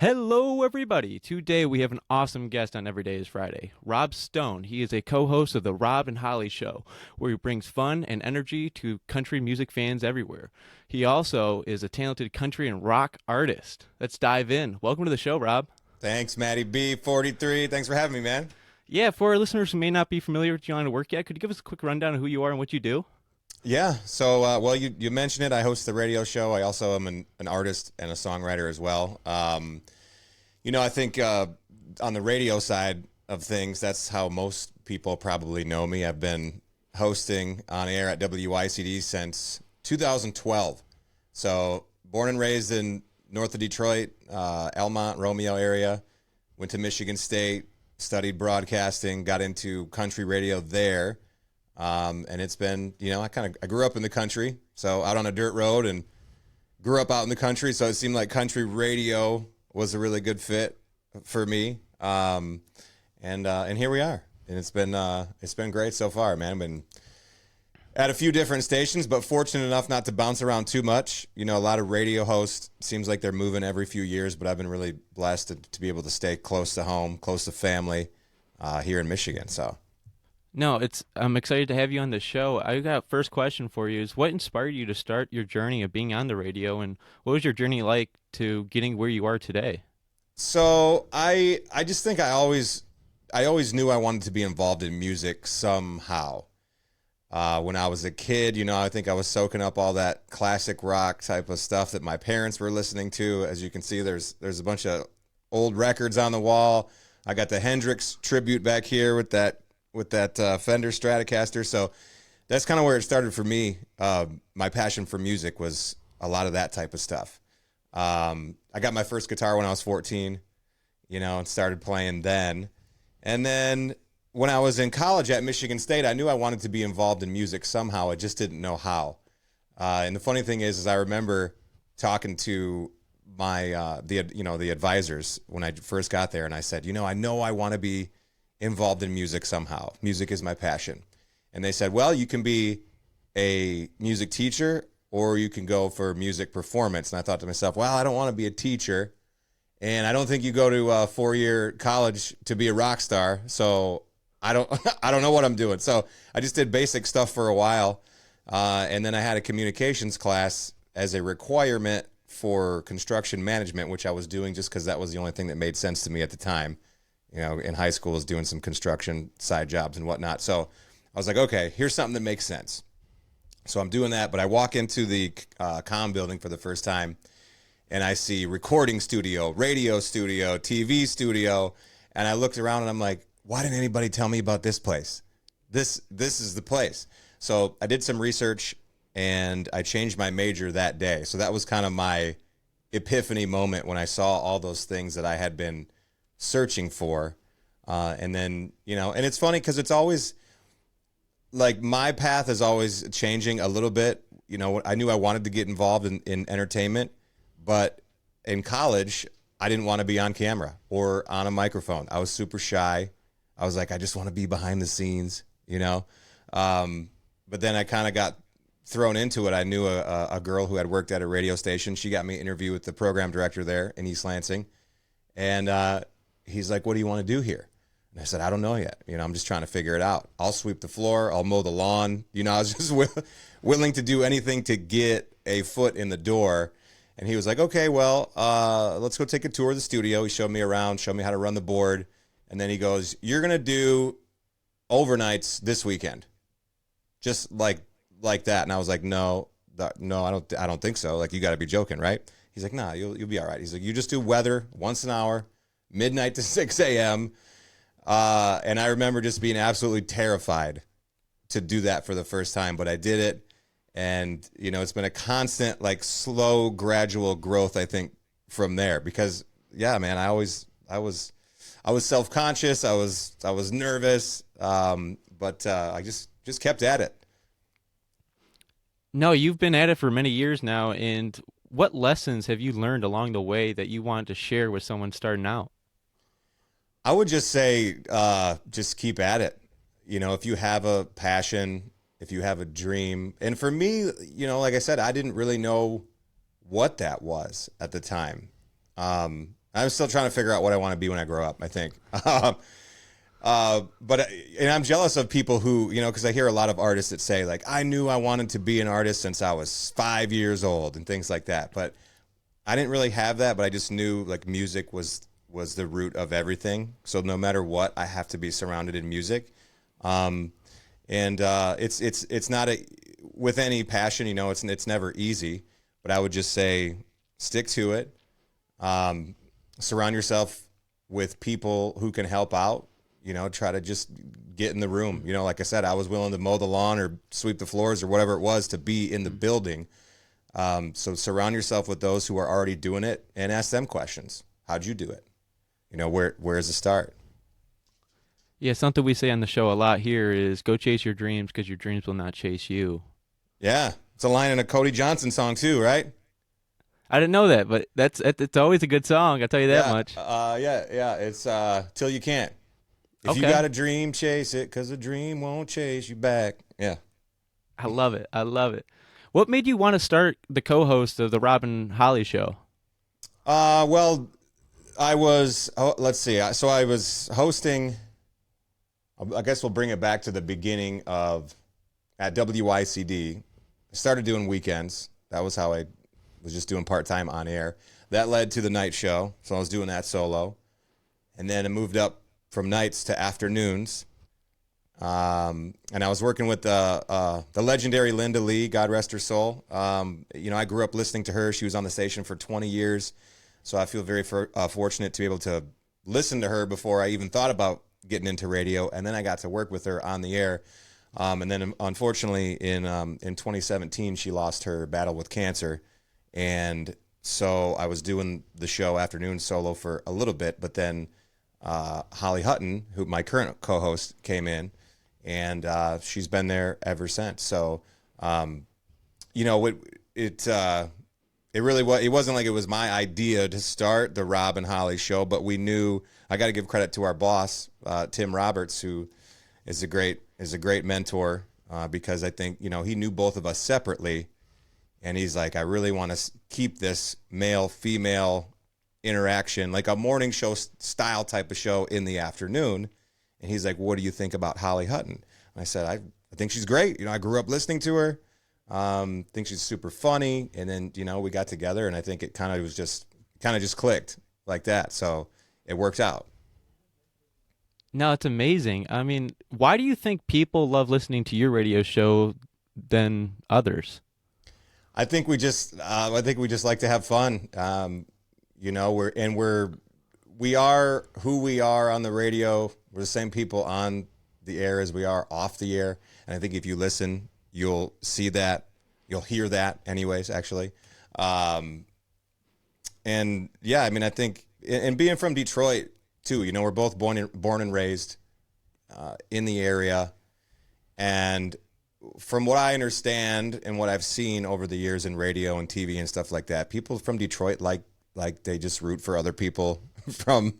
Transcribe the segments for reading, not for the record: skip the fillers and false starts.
Hello, everybody. Today we have an awesome guest on Every Day is Friday, Rob Stone. He is a co host of The Rob and Holly Show, where he brings fun and energy to country music fans everywhere. He also is a talented country and rock artist. Let's dive in. Welcome to the show, Rob. Thanks, Matty B43. Thanks for having me, man. Yeah, for our listeners who may not be familiar with your line of work yet, could you give us a quick rundown of who you are and what you do? Yeah, so, you mentioned it. I host the radio show. I also am an artist and a songwriter as well. I think on the radio side of things, that's how most people probably know me. I've been hosting on air at WICD since 2012. So, born and raised in north of Detroit, Elmont, Romeo area. Went to Michigan State, studied broadcasting, got into country radio there. And it's been, I grew up in the country, so out on a dirt road and grew up out in the country. So it seemed like country radio was a really good fit for me. And here we are. And it's been great so far, man. I've been at a few different stations, but fortunate enough not to bounce around too much. A lot of radio hosts seems like they're moving every few years, but I've been really blessed to be able to stay close to home, close to family, here in Michigan. So. No, I'm excited to have you on the show. I got first question for you is what inspired you to start your journey of being on the radio, and what was your journey like to getting where you are today? So I just think I always knew I wanted to be involved in music somehow. When I was a kid, I think I was soaking up all that classic rock type of stuff that my parents were listening to. As you can see, there's a bunch of old records on the wall. I got the Hendrix tribute back here with that Fender Stratocaster. So that's kind of where it started for me. My passion for music was a lot of that type of stuff. I got my first guitar when I was 14, and started playing then. And then when I was in college at Michigan State, I knew I wanted to be involved in music somehow. I just didn't know how. And the funny thing is I remember talking to the advisors when I first got there, and I said, I know I want to be involved in music somehow. Music is my passion. And they said, well, you can be a music teacher or you can go for music performance. And I thought to myself, well, I don't want to be a teacher. And I don't think you go to a 4-year college to be a rock star. So I don't, I don't know what I'm doing. So I just did basic stuff for a while. And then I had a communications class as a requirement for construction management, which I was doing just because that was the only thing that made sense to me at the time. In high school, I was doing some construction side jobs and whatnot. So I was like, okay, here's something that makes sense. So I'm doing that, but I walk into the comm building for the first time, and I see recording studio, radio studio, TV studio, and I looked around and I'm like, why didn't anybody tell me about this place? This is the place. So I did some research, and I changed my major that day. So that was kind of my epiphany moment when I saw all those things that I had been searching for. And then, and it's funny because it's always like my path is always changing a little bit. I knew I wanted to get involved in entertainment, but in college, I didn't want to be on camera or on a microphone. I was super shy. I was like, I just want to be behind the scenes, but then I kind of got thrown into it. I knew a girl who had worked at a radio station. She got me an interview with the program director there in East Lansing. And, he's like, what do you want to do here? And I said, I don't know yet. I'm just trying to figure it out. I'll sweep the floor. I'll mow the lawn. I was just willing to do anything to get a foot in the door. And he was like, okay, well, let's go take a tour of the studio. He showed me around, showed me how to run the board. And then he goes, you're going to do overnights this weekend. Just like that. And I was like, no, I don't think so. Like, you got to be joking, right? He's like, nah, you'll be all right. He's like, you just do weather once an hour, midnight to 6 a.m. And I remember just being absolutely terrified to do that for the first time, but I did it. And, it's been a constant, like, slow, gradual growth, I think, from there. Because, yeah, man, I was self-conscious. I was nervous. But I just kept at it. No, you've been at it for many years now, and what lessons have you learned along the way that you want to share with someone starting out? I would just say, just keep at it. If you have a passion, if you have a dream. And for me, like I said, I didn't really know what that was at the time. I'm still trying to figure out what I want to be when I grow up, I think. But and I'm jealous of people who, because I hear a lot of artists that say like, I knew I wanted to be an artist since I was 5 years old and things like that. But I didn't really have that, but I just knew like music was the root of everything. So no matter what, I have to be surrounded in music. Um, and it's not with any passion, it's never easy, but I would just say stick to it. Um, Surround yourself with people who can help out. Try to just get in the room. Like I said, I was willing to mow the lawn or sweep the floors or whatever it was to be in the building. So surround yourself with those who are already doing it and ask them questions. How'd you do it? Where's the start? Yeah, something we say on the show a lot here is go chase your dreams because your dreams will not chase you. Yeah, it's a line in a Cody Johnson song too, right? I didn't know that, but it's always a good song. I'll tell you that Yeah, much. yeah. It's till you can't. If you Okay. got a dream, chase it, because a dream won't chase you back. Yeah. I love it. I love it. What made you want to start the co-host of the Robin Holly show? Well, I was. Oh, let's see. So I was hosting. I guess we'll bring it back to the beginning of at WICD. I started doing weekends. That was how I was just doing part time on air. That led to the night show, so I was doing that solo, and then I moved up from nights to afternoons. And I was working with the legendary Linda Lee, God rest her soul. I grew up listening to her. She was on the station for 20 years, so I feel very fortunate to be able to listen to her before I even thought about getting into radio. And then I got to work with her on the air. And then unfortunately in 2017, she lost her battle with cancer. And so I was doing the show afternoon solo for a little bit, but then Holly Hutton, who my current co-host, came in, and she's been there ever since. So, it really was. It wasn't like it was my idea to start the Rob and Holly show, but we knew. I got to give credit to our boss, Tim Roberts, who is a great mentor, because I think he knew both of us separately, and he's like, I really want to keep this male female interaction, like a morning show style type of show in the afternoon. And he's like, what do you think about Holly Hutton? And I said, I think she's great. I grew up listening to her. Think she's super funny. And then, we got together, and I think it kind of just clicked like that. So it worked out. No, it's amazing. I mean, why do you think people love listening to your radio show than others? I think we just like to have fun. We are who we are on the radio. We're the same people on the air as we are off the air. And I think if you listen, you'll see that, you'll hear that anyways, actually. And yeah, I mean, I think, and being from Detroit too, we're both born and raised in the area. And from what I understand and what I've seen over the years in radio and TV and stuff like that, people from Detroit like they just root for other people from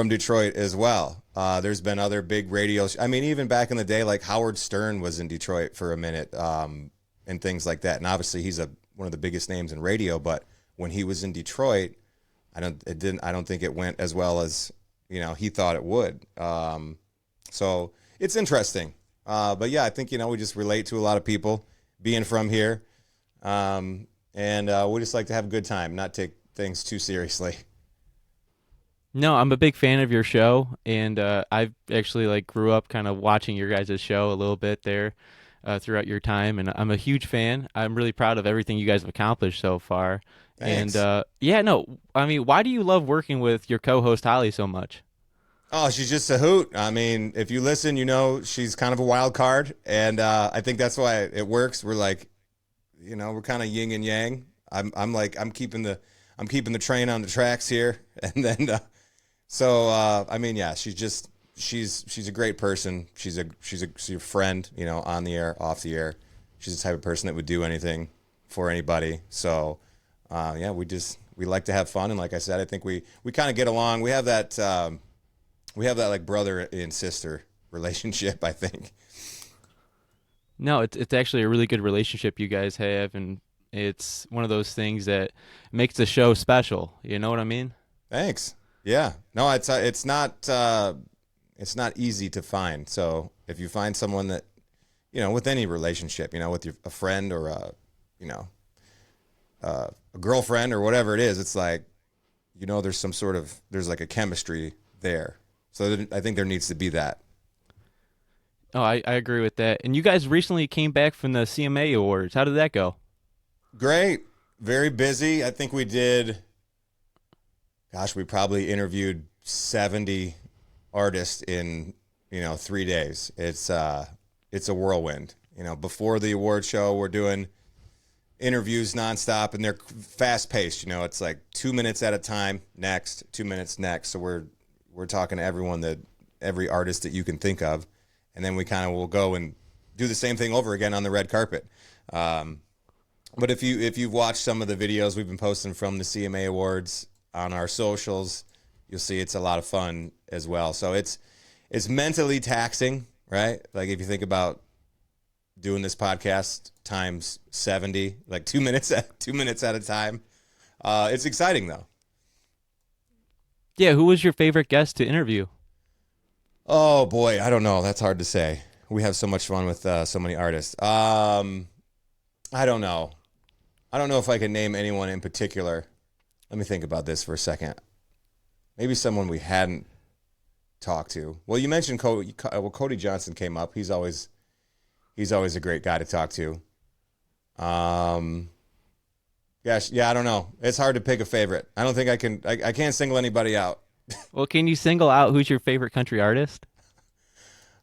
Detroit as well. There's been other big radios. I mean, even back in the day, like Howard Stern was in Detroit for a minute, and things like that. And obviously, he's one of the biggest names in radio. But when he was in Detroit, I don't think it went as well as he thought it would. So it's interesting. But yeah, I think we just relate to a lot of people being from here, and we just like to have a good time, not take things too seriously. No, I'm a big fan of your show, and I've actually grew up kind of watching your guys' show a little bit there throughout your time, and I'm a huge fan. I'm really proud of everything you guys have accomplished so far. And Thanks. yeah, no, I mean, why do you love working with your co-host Holly so much? Oh, she's just a hoot. I mean, if you listen, she's kind of a wild card, and I think that's why it works. We're we're kind of yin and yang. I'm keeping the train on the tracks here, and then I mean, yeah, she's a great person. She's a friend, on the air, off the air. She's the type of person that would do anything for anybody. So yeah, we like to have fun, and like I said, I think we kind of get along. We have that like brother and sister relationship, I think. No, it's actually a really good relationship you guys have, and it's one of those things that makes the show special. You know what I mean? Thanks. Yeah. No, it's not easy to find. So if you find someone that, with any relationship, with a friend or you know, a girlfriend or whatever it is, it's like, there's like a chemistry there. So I think there needs to be that. Oh, I agree with that. And you guys recently came back from the CMA Awards. How did that go? Great. Very busy. I think we did, gosh, we probably interviewed 70 artists in, 3 days. It's a whirlwind. Before the award show, we're doing interviews nonstop, and they're fast paced. It's like 2 minutes at a time. Next, 2 minutes next. So we're talking to every artist that you can think of, and then we kind of will go and do the same thing over again on the red carpet. But if you've watched some of the videos we've been posting from the CMA Awards on our socials, you'll see it's a lot of fun as well. So it's mentally taxing, right? Like if you think about doing this podcast times 70, like 2 minutes at a time. It's exciting though. Yeah, who was your favorite guest to interview? Oh boy, I don't know. That's hard to say. We have so much fun with so many artists. I don't know. I don't know if I can name anyone in particular. Let me think about this for a second. Maybe someone we hadn't talked to. Well, you mentioned Cody. Well, Cody Johnson came up. He's always a great guy to talk to. Gosh, yeah, I don't know. It's hard to pick a favorite. I don't think I can. I can't single anybody out. Well, can you single out who's your favorite country artist?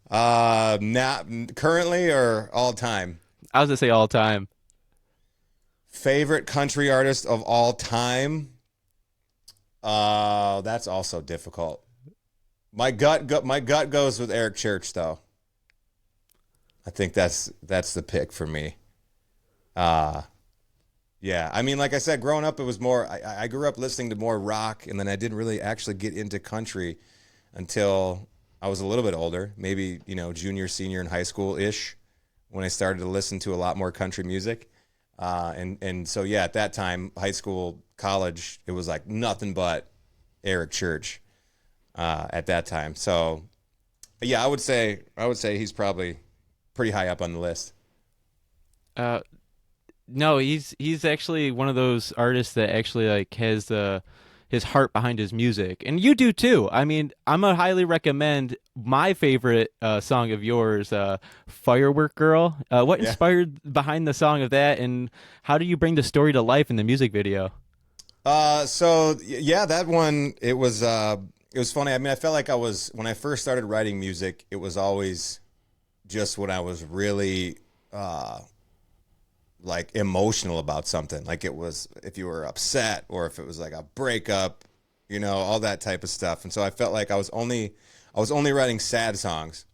Not currently or all time. I was gonna say all time. Favorite country artist of all time. That's also difficult. My gut goes with Eric Church, though. I think that's the pick for me. Yeah. I mean, like I said, growing up, it was more. I grew up listening to more rock, and then I didn't really actually get into country until I was a little bit older, maybe junior, senior in high school ish, when I started to listen to a lot more country music. And so yeah, at that time, high school, college, it was like nothing but Eric Church at that time. So yeah, I would say he's probably pretty high up on the list. No, he's actually one of those artists that actually like has his heart behind his music, and you do too. I mean, I'm gonna highly recommend my favorite song of yours, "Firework Girl." What Yeah. inspired behind the song of that, and how do you bring the story to life in the music video? So yeah, that one it was funny. I mean, I felt like when I first started writing music, it was always just when I was really like emotional about something. Like it was if you were upset or if it was like a breakup, all that type of stuff. And so I felt like I was only writing sad songs.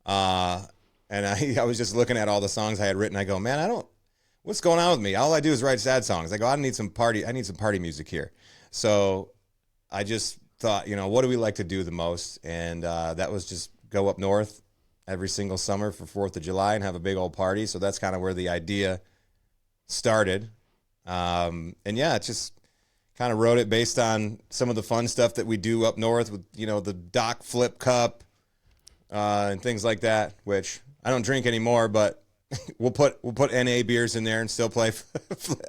And I was just looking at all the songs I had written. I go, man, what's going on with me? All I do is write sad songs. I go, I need some party music here. So I just thought, what do we like to do the most? And that was just go up north every single summer for 4th of July and have a big old party. So that's kind of where the idea started. And yeah, it just kind of wrote it based on some of the fun stuff that we do up north with, the Doc Flip Cup and things like that, which I don't drink anymore, but we'll put NA beers in there and still play.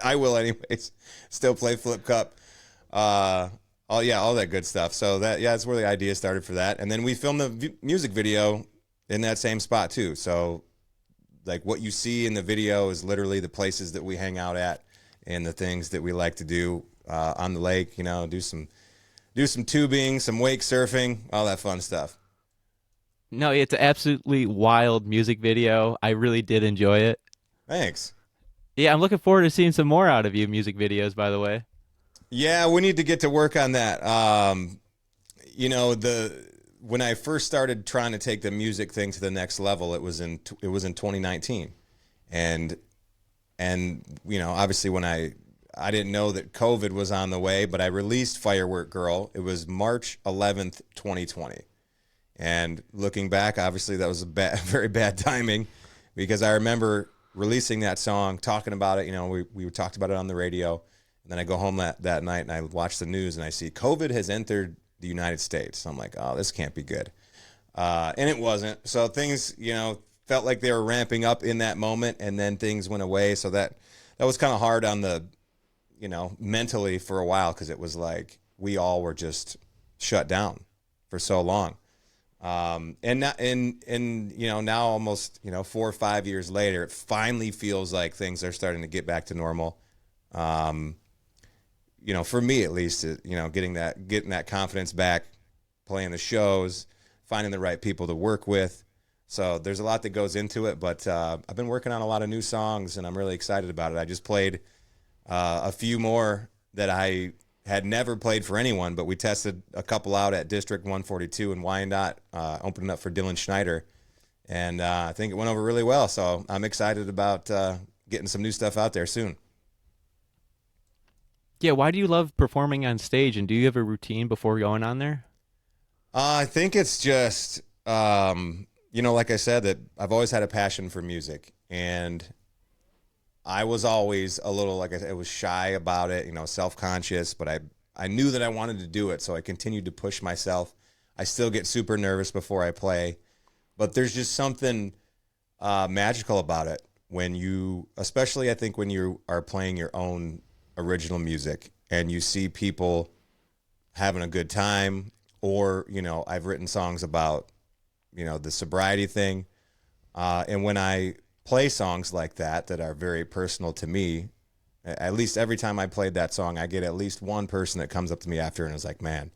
I will anyways. Still play Flip Cup. All that good stuff. So that's where the idea started for that. And then we filmed the music video in that same spot too. So like what you see in the video is literally the places that we hang out at and the things that we like to do on the lake. Do some tubing, some wake surfing, all that fun stuff. No, it's an absolutely wild music video. I really did enjoy it. Thanks. Yeah, I'm looking forward to seeing some more out of you music videos, by the way. Yeah, we need to get to work on that. When I first started trying to take the music thing to the next level, it was in 2019, and obviously when I didn't know that COVID was on the way, but I released Firework Girl. It was March 11th, 2020. And looking back, obviously that was very bad timing, because I remember releasing that song, talking about it. We talked about it on the radio, And then I go home that night and I watch the news and I see COVID has entered the United States. I'm like, oh, this can't be good. And it wasn't. So things, felt like they were ramping up in that moment, and then things went away. So that was kind of hard on the, mentally for a while, because it was like we all were just shut down for so long. Now almost 4 or 5 years later, it finally feels like things are starting to get back to normal. For me at least, getting that confidence back, playing the shows, finding the right people to work with. So there's a lot that goes into it, but I've been working on a lot of new songs, and I'm really excited about it. I just played a few more that I had never played for anyone, but we tested a couple out at District 142 in Wyandotte, opening up for Dylan Schneider, and I think it went over really well. So I'm excited about getting some new stuff out there soon. Yeah, why do you love performing on stage, and do you have a routine before going on there? I think it's just, like I said, that I've always had a passion for music, and I was always a little, like I said, I was shy about it, self-conscious, but I knew that I wanted to do it, so I continued to push myself. I still get super nervous before I play, but there's just something magical about it especially I think when you are playing your own original music and you see people having a good time, or, I've written songs about, the sobriety thing. And when I play songs like that are very personal to me, at least every time I played that song, I get at least one person that comes up to me after and is like, man,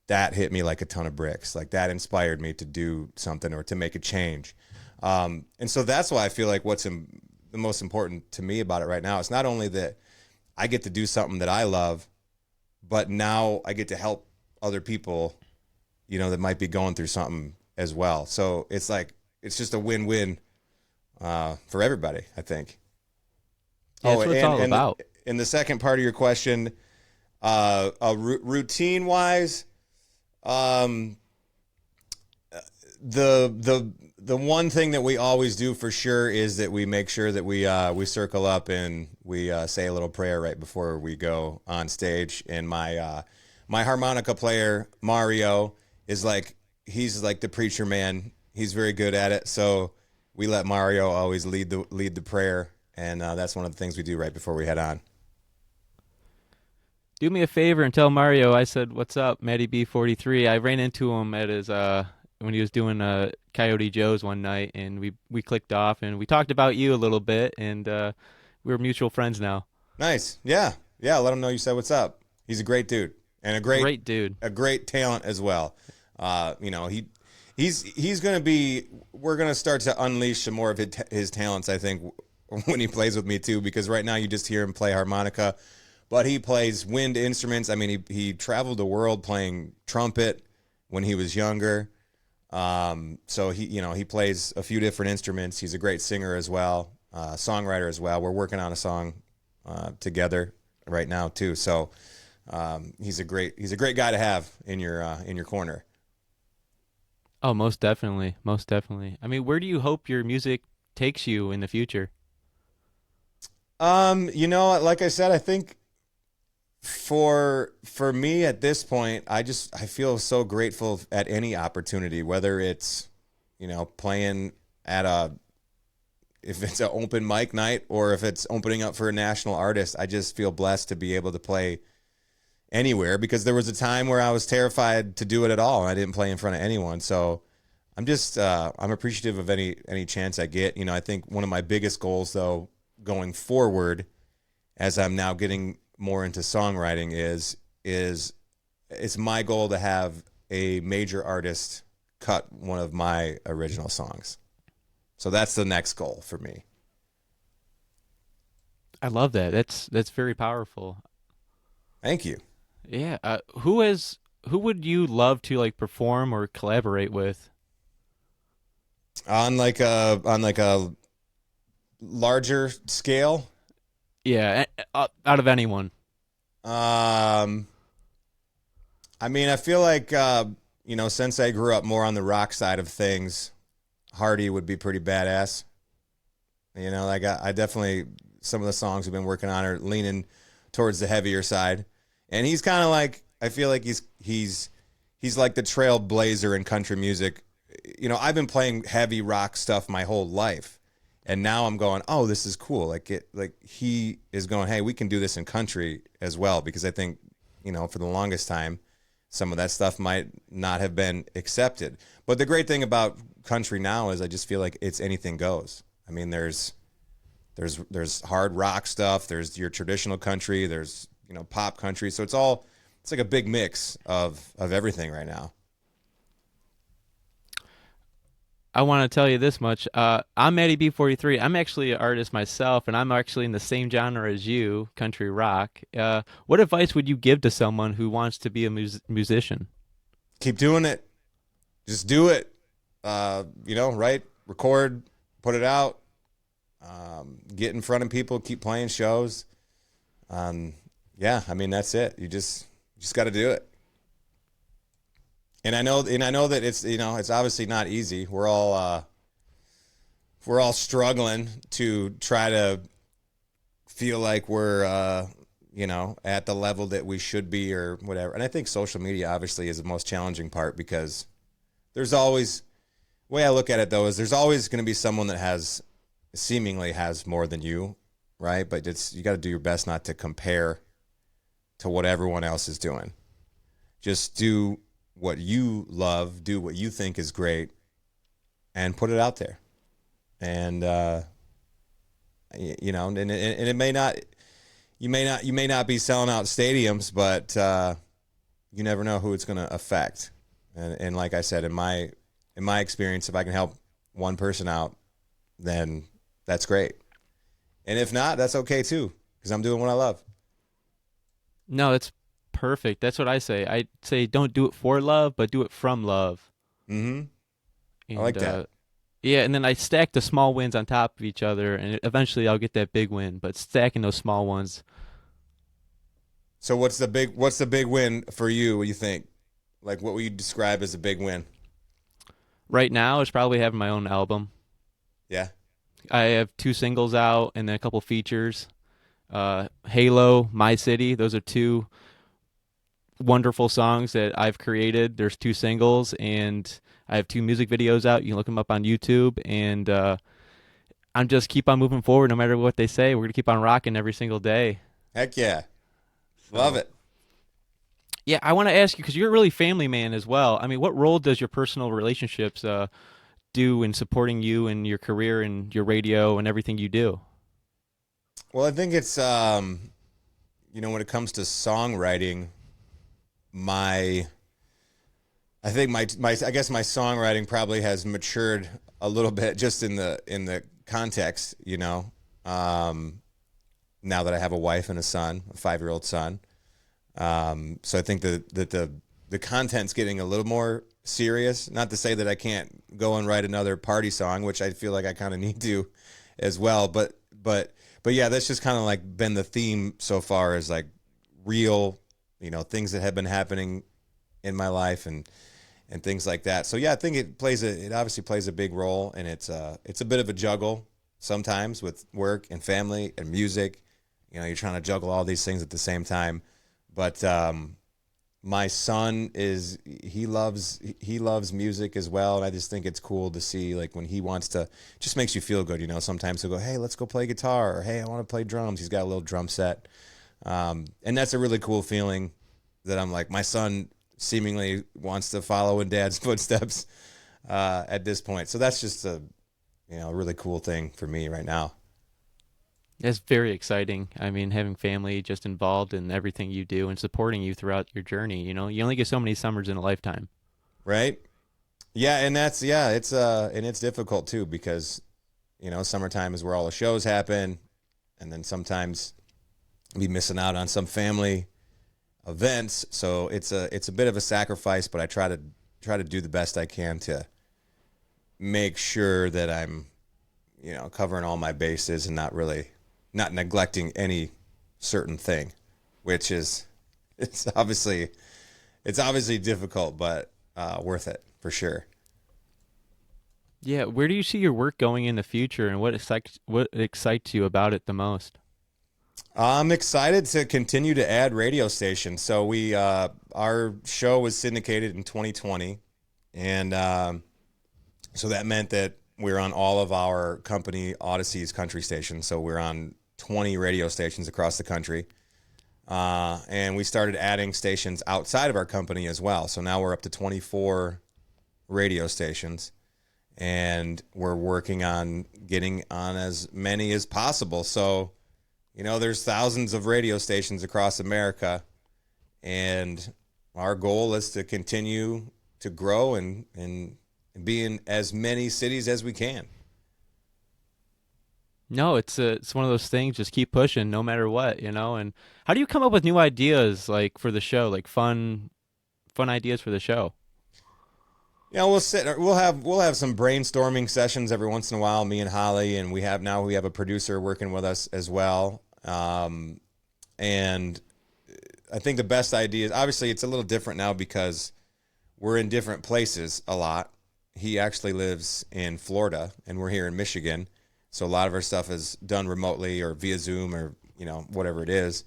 that hit me like a ton of bricks. Like, that inspired me to do something or to make a change. And so that's why I feel like the most important to me about it right now, it's not only that I get to do something that I love, but now I get to help other people, that might be going through something as well. So it's like, it's just a win-win for everybody, I think. Yeah, that's what it's all about. In the second part of your question, routine wise, the one thing that we always do for sure is that we make sure that we circle up and we say a little prayer right before we go on stage. And my harmonica player Mario he's like the preacher man. He's very good at it, so we let Mario always lead the prayer, and that's one of the things we do right before we head on. Do me a favor and tell Mario I said, "What's up, Matty B43?" I ran into him at his when he was doing Coyote Joe's one night, and we clicked off and we talked about you a little bit, and we're mutual friends now. Nice, yeah. Let him know you said what's up. He's a great dude and Great dude, a great talent as well. He's going to be. We're going to start to unleash some more of his talents, I think, when he plays with me too. Because right now you just hear him play harmonica, but he plays wind instruments. I mean, he traveled the world playing trumpet when he was younger. So he plays a few different instruments. He's a great singer as well, songwriter as well. We're working on a song together right now too. So he's a great guy to have in your corner. Oh, most definitely. Most definitely. I mean, where do you hope your music takes you in the future? Like I said, I think for me at this point, I feel so grateful at any opportunity, whether it's, playing at if it's an open mic night or if it's opening up for a national artist. I just feel blessed to be able to play anywhere, because there was a time where I was terrified to do it at all, and I didn't play in front of anyone. So I'm just I'm appreciative of any chance I get. I think one of my biggest goals, though, going forward, as I'm now getting more into songwriting, is it's my goal to have a major artist cut one of my original songs. So that's the next goal for me. I love that. That's very powerful. Thank you. Yeah. Who would you love to like perform or collaborate with? On like a larger scale. Yeah, out of anyone. I mean, I feel like since I grew up more on the rock side of things, Hardy would be pretty badass. I definitely, some of the songs we've been working on are leaning towards the heavier side, and he's kind of like, I feel like he's like the trailblazer in country music. You know, I've been playing heavy rock stuff my whole life, and now I'm going, oh, this is cool. Like he is going, hey, we can do this in country as well, because I think, you know, for the longest time, some of that stuff might not have been accepted. But the great thing about country now is I just feel like it's anything goes. I mean, there's hard rock stuff, there's your traditional country, there's, you know, pop country. So it's like a big mix of everything right now. I want to tell you this much. I'm Eddie B43. I'm actually an artist myself, and I'm actually in the same genre as you, country rock. What advice would you give to someone who wants to be a musician? Keep doing it. Just do it. You know, write, record, put it out. Get in front of people, keep playing shows. Yeah, I mean, that's it. You just got to do it. And I know that it's, you know, it's obviously not easy. We're all struggling to try to feel like we're you know, at the level that we should be or whatever. And I think social media obviously is the most challenging part, because there's always, the way I look at it though is there's always going to be someone that seemingly has more than you, right? But you got to do your best not to compare to what everyone else is doing. Just do what you love, do what you think is great, and put it out there. And you know, and it may not, you may not be selling out stadiums, but you never know who it's going to affect. And like I said, in my experience, if I can help one person out, then that's great. And if not, that's okay too, because I'm doing what I love. No, that's perfect. That's what I say. I say don't do it for love, but do it from love. Mm-hmm. I And like that. yeah, and then I stack the small wins on top of each other, and eventually I'll get that big win. But stacking those small ones. So what's the big win for you? What do you think? Like, what would you describe as a big win? Right now, is probably having my own album. Yeah. I have two singles out and then a couple features. Halo, My City. Those are two wonderful songs that I've created. There's two singles, and I have two music videos out. You can look them up on YouTube, and I'm just keep on moving forward no matter what they say. We're gonna keep on rocking every single day. Heck yeah. Love So it. yeah, I want to ask you because you're a really family man as well. I mean, what role does your personal relationships do in supporting you and your career and your radio and everything you do? Well, I think it's you know, when it comes to songwriting, my I think my I guess my songwriting probably has matured a little bit just in the context, you know. Um, Now that I have a wife and a son, a 5-year-old son. So I think that the content's getting a little more serious. Not to say that I can't go and write another party song, which I feel like I kind of need to as well. But yeah, that's just kind of like been the theme so far, is like real, you know, things that have been happening in my life and things like that. So yeah, I think it obviously plays a big role, and it's a bit of a juggle sometimes with work and family and music. You know, you're trying to juggle all these things at the same time. But my son he loves music as well, and I just think it's cool to see, like, when he wants to, just makes you feel good, you know. Sometimes he'll go, hey, let's go play guitar, or hey, I want to play drums. He's got a little drum set, and that's a really cool feeling, that I'm like, my son seemingly wants to follow in dad's footsteps at this point. So that's just a, you know, a really cool thing for me right now. It's very exciting. I mean, having family just involved in everything you do and supporting you throughout your journey. You know, you only get so many summers in a lifetime. Right? Yeah, and it's difficult too, because, you know, summertime is where all the shows happen, and then sometimes be missing out on some family events. So it's a bit of a sacrifice, but I try to do the best I can to make sure that I'm, you know, covering all my bases and not neglecting any certain thing, which is, it's obviously difficult, but worth it for sure. Yeah, where do you see your work going in the future, and what excites you about it the most? I'm excited to continue to add radio stations. So our show was syndicated in 2020, and so that meant that we're on all of our company Odyssey's country stations. So we're on 20 radio stations across the country, and we started adding stations outside of our company as well. So now we're up to 24 radio stations, and we're working on getting on as many as possible. So, there's thousands of radio stations across America, and our goal is to continue to grow and be in as many cities as we can. No, it's one of those things. Just keep pushing, no matter what, And how do you come up with new ideas like for the show, like fun ideas for the show? Yeah, we'll have some brainstorming sessions every once in a while, me and Holly, and we have a producer working with us as well. And I think the best ideas, obviously it's a little different now because we're in different places a lot. He actually lives in Florida and we're here in Michigan. So a lot of our stuff is done remotely or via Zoom or, whatever it is.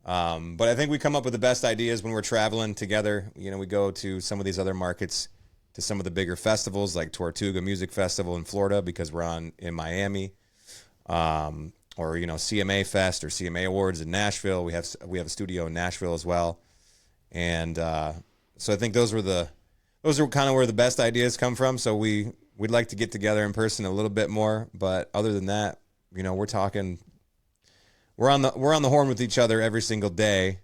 But I think we come up with the best ideas when we're traveling together. We go to some of these other markets, to some of the bigger festivals like Tortuga Music Festival in Florida because we're in Miami, or CMA Fest or CMA Awards in Nashville. We have a studio in Nashville as well, and so I think those are kind of where the best ideas come from. So we'd like to get together in person a little bit more, but other than that, we're talking. We're on the horn with each other every single day.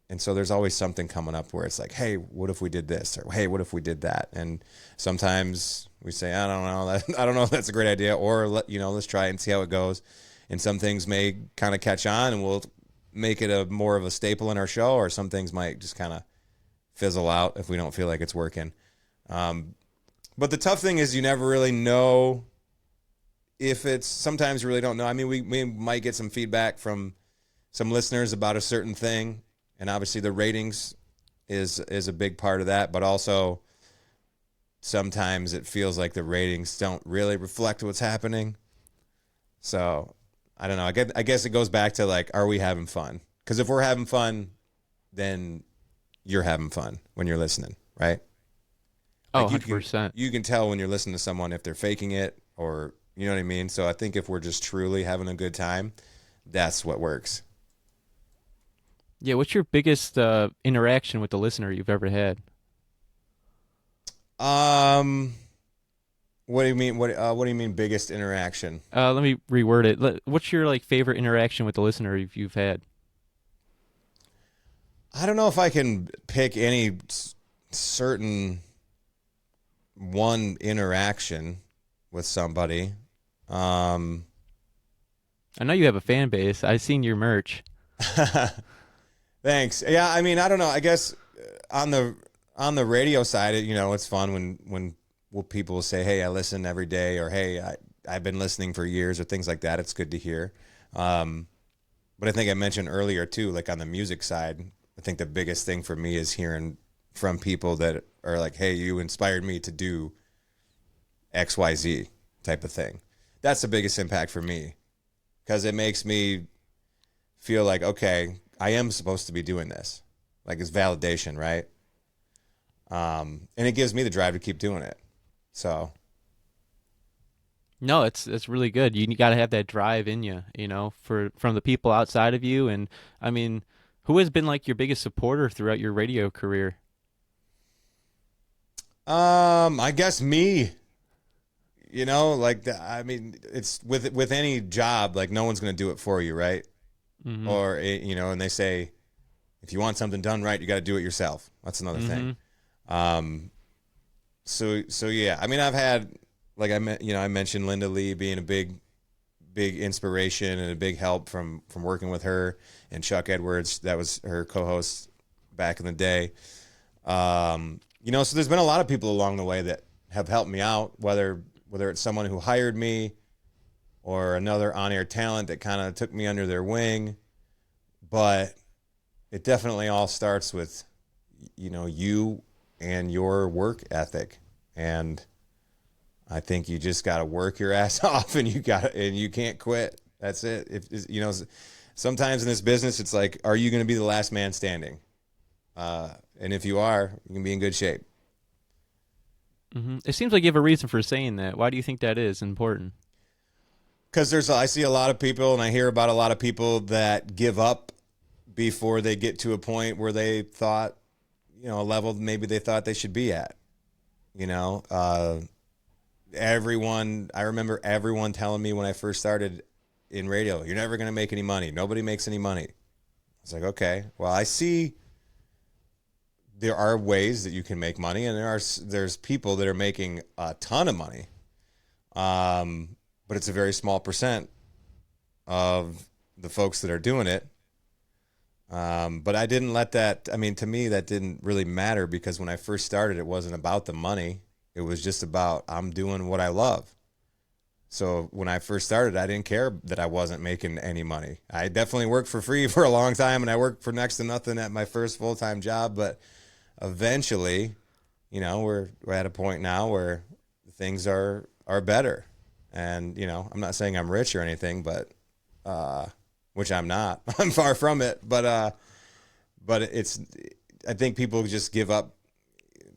And so there's always something coming up where it's like, hey, what if we did this? Or, hey, what if we did that? And sometimes we say, I don't know. I don't know if that's a great idea. Or, let's try it and see how it goes. And some things may kind of catch on and we'll make it more of a staple in our show. Or some things might just kind of fizzle out if we don't feel like it's working. But the tough thing is you never really know sometimes you really don't know. I mean, we might get some feedback from some listeners about a certain thing. And obviously the ratings is a big part of that, but also sometimes it feels like the ratings don't really reflect what's happening. So I don't know. I guess it goes back to like, are we having fun? Because if we're having fun, then you're having fun when you're listening, right? Oh, Like 100%. you can tell when you're listening to someone if they're faking it or, you know what I mean? So I think if we're just truly having a good time, that's what works. Yeah, what's your biggest interaction with the listener you've ever had? What do you mean? What do you mean biggest interaction? Let me reword it. What's your like favorite interaction with the listener you've had? I don't know if I can pick any certain one interaction with somebody. I know you have a fan base. I've seen your merch. Thanks. Yeah, I mean, I don't know. I guess on the radio side, it's fun when people will say, "Hey, I listen every day," or "Hey, I've been listening for years," or things like that. It's good to hear. But I think I mentioned earlier too, like on the music side, I think the biggest thing for me is hearing from people that are like, "Hey, you inspired me to do XYZ type of thing." That's the biggest impact for me because it makes me feel like, okay, I am supposed to be doing this. Like it's validation, right? And it gives me the drive to keep doing it. So No, it's really good. You got to have that drive in you, from the people outside of you. And I mean, who has been like your biggest supporter throughout your radio career? I guess me. I mean, it's with any job, like no one's going to do it for you, right? Mm-hmm. Or and they say if you want something done right, you got to do it yourself. That's another thing. So yeah, I mean, I've had I mentioned Linda Lee being a big inspiration and a big help from working with her, and Chuck Edwards, that was her co-host back in the day. So there's been a lot of people along the way that have helped me out, whether it's someone who hired me or another on-air talent that kind of took me under their wing. But it definitely all starts with, you and your work ethic. And I think you just got to work your ass off and you can't quit. That's it. Sometimes in this business, it's like, are you going to be the last man standing? And if you are, you can be in good shape. It seems like you have a reason for saying that. Why do you think that is important? Because I see a lot of people, and I hear about a lot of people that give up before they get to a point where they thought, a level maybe they thought they should be at. I remember everyone telling me when I first started in radio, you're never going to make any money. Nobody makes any money. It's like, okay, well, I see there are ways that you can make money, and there's people that are making a ton of money. But it's a very small percent of the folks that are doing it. But I didn't let that, to me, that didn't really matter, because when I first started, it wasn't about the money. It was just about, I'm doing what I love. So when I first started, I didn't care that I wasn't making any money. I definitely worked for free for a long time, and I worked for next to nothing at my first full-time job. But eventually, we're at a point now where things are better. And, I'm not saying I'm rich or anything, but, which I'm not. I'm far from it. But I think people just give up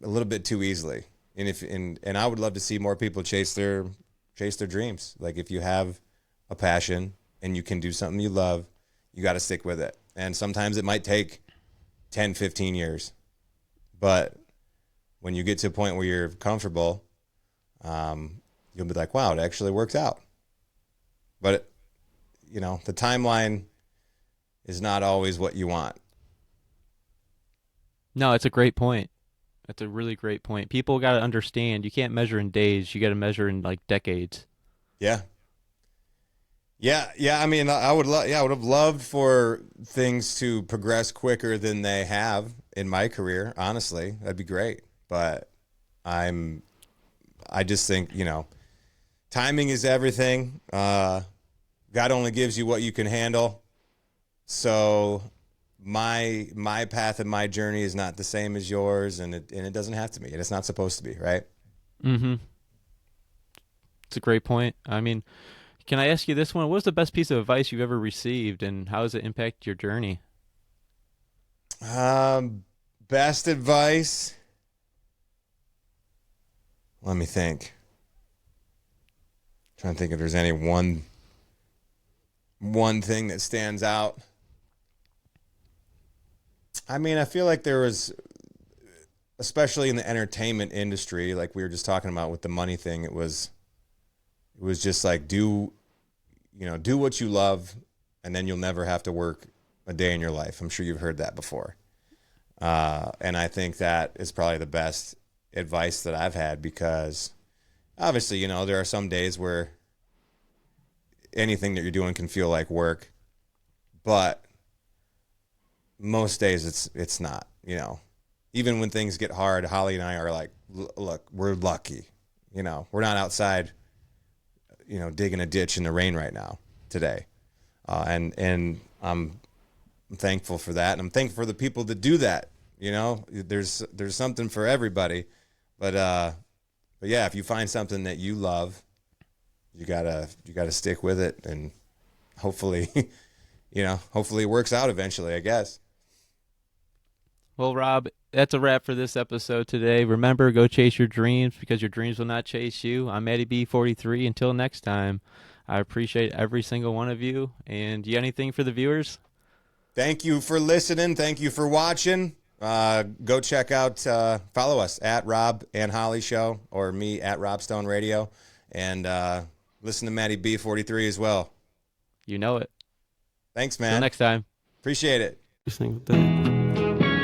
a little bit too easily. And I would love to see more people chase their dreams. Like, if you have a passion and you can do something you love, you got to stick with it. And sometimes it might take 10, 15 years. But when you get to a point where you're comfortable, you'll be like, wow, it actually worked out. But, the timeline is not always what you want. No, it's a great point. That's a really great point. People got to understand you can't measure in days. You got to measure in like decades. Yeah. Yeah. Yeah. I would have loved for things to progress quicker than they have in my career. Honestly, that'd be great. But I just think, timing is everything. God only gives you what you can handle. So my path and my journey is not the same as yours, and it doesn't have to be, and it's not supposed to be, right? Mm-hmm. It's a great point. Can I ask you this one? What was the best piece of advice you've ever received, and how does it impact your journey? Best advice. Let me think. Trying to think if there's any one thing that stands out. I feel like there was, especially in the entertainment industry, like we were just talking about with the money thing, it was just like, do what you love, and then you'll never have to work a day in your life. I'm sure you've heard that before. And I think that is probably the best advice that I've had, because obviously, there are some days where anything that you're doing can feel like work, but most days it's not. Even when things get hard, Holly and I are like, look, we're lucky. We're not outside, digging a ditch in the rain right now today. And I'm thankful for that. And I'm thankful for the people that do that. There's something for everybody, but yeah, if you find something that you love, you gotta stick with it, and hopefully, hopefully it works out eventually, I guess. Well, Rob, that's a wrap for this episode today. Remember, go chase your dreams, because your dreams will not chase you. I'm Eddie B43. Until next time, I appreciate every single one of you. And do you have anything for the viewers? Thank you for listening. Thank you for watching. Go check out, follow us at Rob and Holly Show, or me at Rob Stone Radio, and listen to Matty B43 as well. You know it. Thanks, man. Till next time. Appreciate it. Every single day.